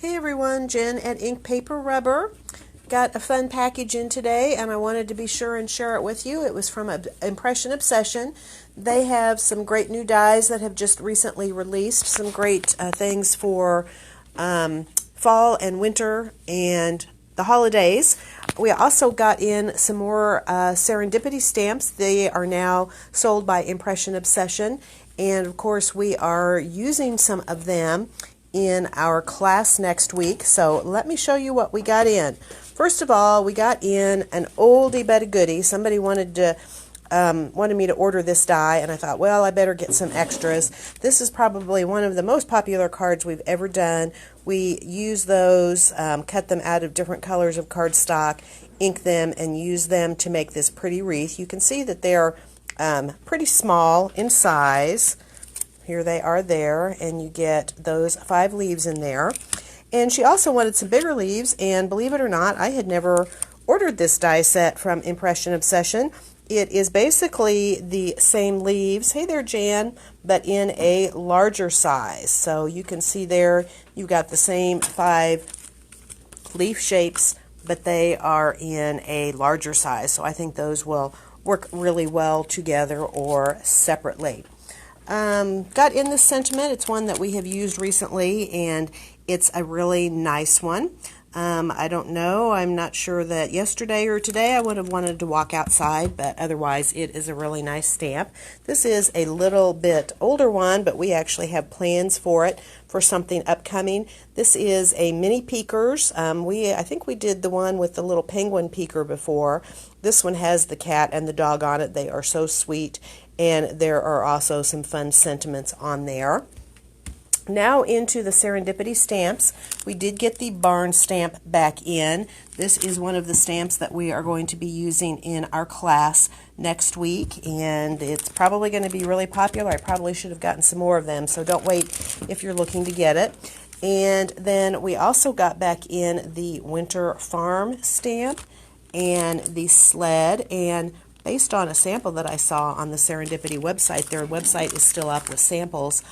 Hey everyone, Jen at Ink Paper Rubber. Got a fun package in today and I wanted to be sure and share it with you. It was from Impression Obsession. They have some great new dies that have just recently released, some great things for fall and winter and the holidays. We also got in some more Serendipity stamps. They are now sold by Impression Obsession, and of course we are using some of them in our class next week. So let me show you what we got in. First of all, we got in an oldie but a goodie. Somebody wanted me to order this die, and I thought, well, I better get some extras. This is probably one of the most popular cards we've ever done. We use those, cut them out of different colors of cardstock, ink them, and use them to make this pretty wreath. You can see that they're pretty small in size. Here they are there, and you get those 5 leaves in there. And she also wanted some bigger leaves, and believe it or not, I had never ordered this die set from Impression Obsession. It is basically the same leaves, hey there Jan, but in a larger size. So you can see there you got the same 5 leaf shapes, but they are in a larger size. So I think those will work really well together or separately. Got in this sentiment. It's one that we have used recently, and it's a really nice one. I don't know. I'm not sure that yesterday or today I would have wanted to walk outside, but otherwise it is a really nice stamp. This is a little bit older one, but we actually have plans for it for something upcoming. This is a mini peekers. I think we did the one with the little penguin peeker before. This one has the cat and the dog on it. They are so sweet, and there are also some fun sentiments on there. Now into the Serendipity stamps. We did get the barn stamp back in. This is one of the stamps that we are going to be using in our class next week, and it's probably going to be really popular. I probably should have gotten some more of them, so don't wait if you're looking to get it. And then we also got back in the Winter Farm stamp and the sled, and based on a sample that I saw on the Serendipity website, their website is still up with samples.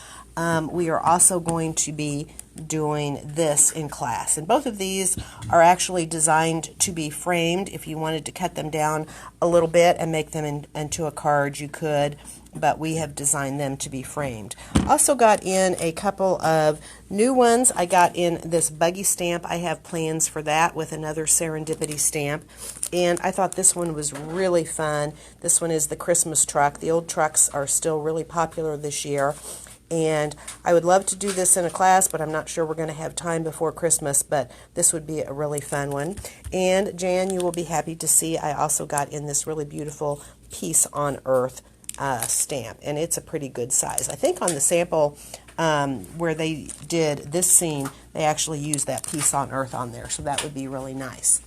We are also going to be doing this in class. And both of these are actually designed to be framed. If you wanted to cut them down a little bit and make them into a card, you could, but we have designed them to be framed. Also got in a couple of new ones. I got in this buggy stamp. I have plans for that with another Serendipity stamp. And I thought this one was really fun. This one is the Christmas truck. The old trucks are still really popular this year. And I would love to do this in a class, but I'm not sure we're going to have time before Christmas, but this would be a really fun one. And Jan, you will be happy to see I also got in this really beautiful Peace on Earth stamp, and it's a pretty good size. I think on the sample where they did this scene, they actually used that Peace on Earth on there, so that would be really nice.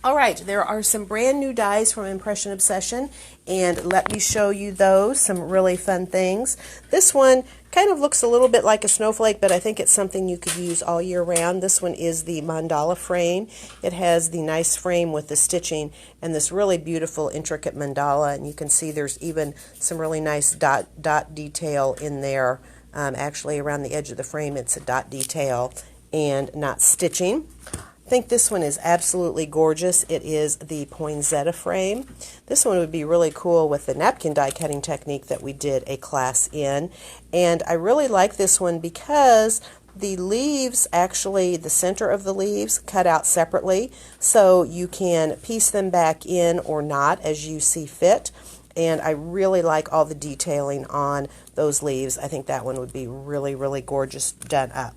All right, there are some brand new dies from Impression Obsession, and let me show you those, some really fun things. This one kind of looks a little bit like a snowflake, but I think it's something you could use all year round. This one is the mandala frame. It has the nice frame with the stitching and this really beautiful intricate mandala, and you can see there's even some really nice dot detail in there. Actually, around the edge of the frame, it's a dot detail and not stitching. I think this one is absolutely gorgeous. It is the poinsettia frame. This one would be really cool with the napkin die cutting technique that we did a class in. And I really like this one because the leaves, actually the center of the leaves, cut out separately, so you can piece them back in or not as you see fit. And I really like all the detailing on those leaves. I think that one would be really, really gorgeous done up.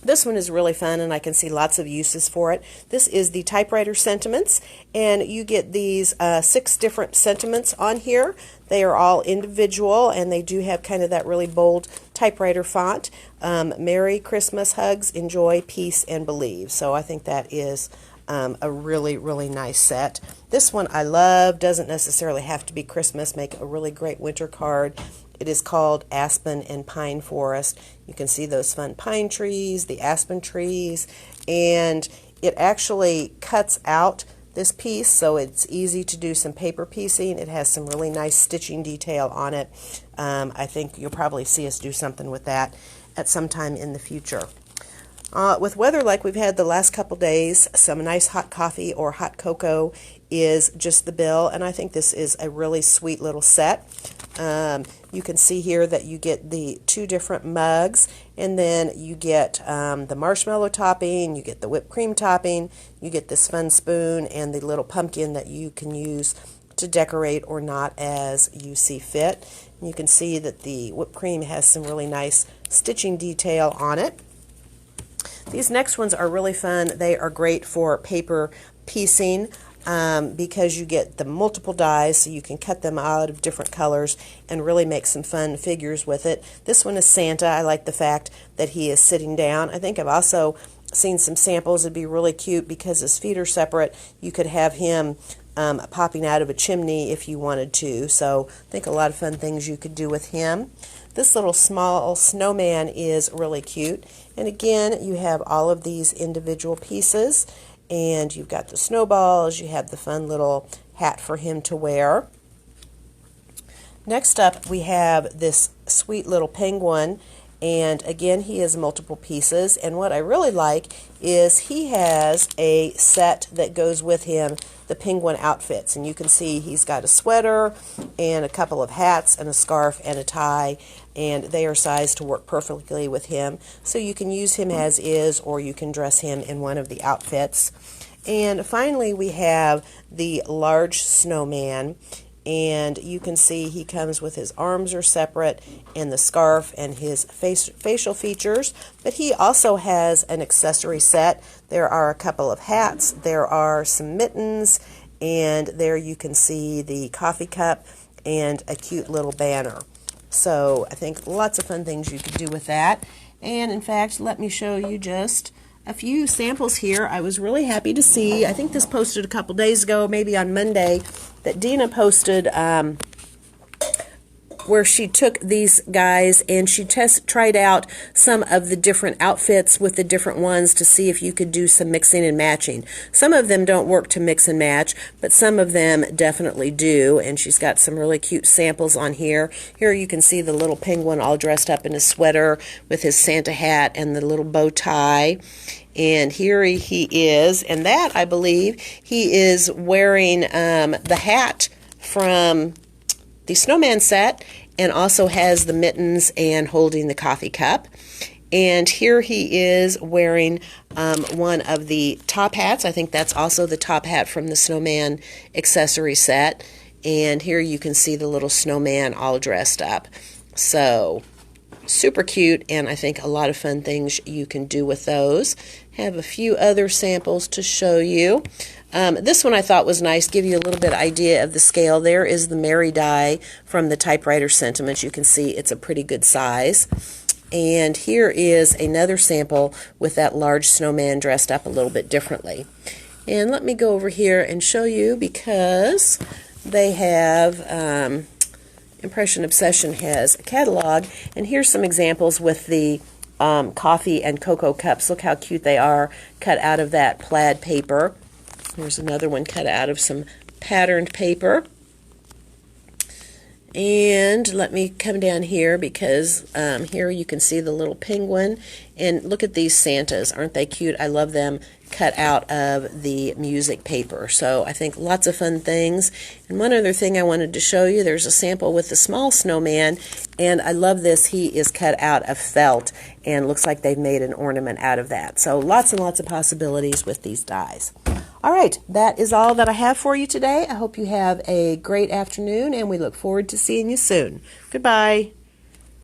This one is really fun, and I can see lots of uses for it. This is the typewriter sentiments, and you get these 6 different sentiments on here. They are all individual, and they do have kind of that really bold typewriter font. Merry Christmas, hugs, enjoy, peace, and believe. So I think that is a really, really nice set. This one I love. Doesn't necessarily have to be Christmas. Make a really great winter card. It is called Aspen and Pine Forest. You can see those fun pine trees, the aspen trees, and it actually cuts out this piece, so it's easy to do some paper piecing. It has some really nice stitching detail on it. I think you'll probably see us do something with that at some time in the future. With weather like we've had the last couple days, some nice hot coffee or hot cocoa is just the bill, and I think this is a really sweet little set. You can see here that you get the 2 different mugs, and then you get the marshmallow topping, you get the whipped cream topping, you get this fun spoon, and the little pumpkin that you can use to decorate or not as you see fit. And you can see that the whipped cream has some really nice stitching detail on it. These next ones are really fun. They are great for paper piecing because you get the multiple dies, so you can cut them out of different colors and really make some fun figures with it. This one is Santa. I like the fact that he is sitting down. I think I've also seen some samples. It'd be really cute because his feet are separate. You could have him popping out of a chimney if you wanted to. So I think a lot of fun things you could do with him. This little small snowman is really cute. And again, you have all of these individual pieces. And you've got the snowballs. You have the fun little hat for him to wear. Next up, we have this sweet little penguin. And again, he has multiple pieces. And what I really like is he has a set that goes with him, the penguin outfits. And you can see he's got a sweater and a couple of hats and a scarf and a tie. And they are sized to work perfectly with him. So you can use him as is, or you can dress him in one of the outfits. And finally, we have the large snowman. And you can see he comes with his arms are separate and the scarf and his facial features, but he also has an accessory set. There are a couple of hats, there are some mittens, and there you can see the coffee cup and a cute little banner. So I think lots of fun things you could do with that. And in fact, let me show you just a few samples here. I was really happy to see, I think this posted a couple days ago, maybe on Monday, that Dina posted where she took these guys and she tried out some of the different outfits with the different ones to see if you could do some mixing and matching. Some of them don't work to mix and match, but some of them definitely do, and she's got some really cute samples on here. Here you can see the little penguin all dressed up in his sweater with his Santa hat and the little bow tie. And here he is, and that, I believe, he is wearing the hat from the snowman set, and also has the mittens and holding the coffee cup. And here he is wearing one of the top hats. I think that's also the top hat from the snowman accessory set. And here you can see the little snowman all dressed up. So super cute, and I think a lot of fun things you can do with those. Have a few other samples to show you. This one I thought was nice, give you a little bit idea of the scale. There is the Mary die from the typewriter Sentiments. You can see it's a pretty good size. And here is another sample with that large snowman dressed up a little bit differently. And let me go over here and show you, because they have Impression Obsession has a catalog, and here's some examples with the coffee and cocoa cups. Look how cute they are, cut out of that plaid paper. Here's another one cut out of some patterned paper. And let me come down here, because here you can see the little penguin. And look at these Santas. Aren't they cute? I love them cut out of the music paper. So I think lots of fun things. And one other thing I wanted to show you, there's a sample with the small snowman. And I love this. He is cut out of felt, and looks like they've made an ornament out of that. So lots and lots of possibilities with these dies. All right, that is all that I have for you today. I hope you have a great afternoon, and we look forward to seeing you soon. Goodbye.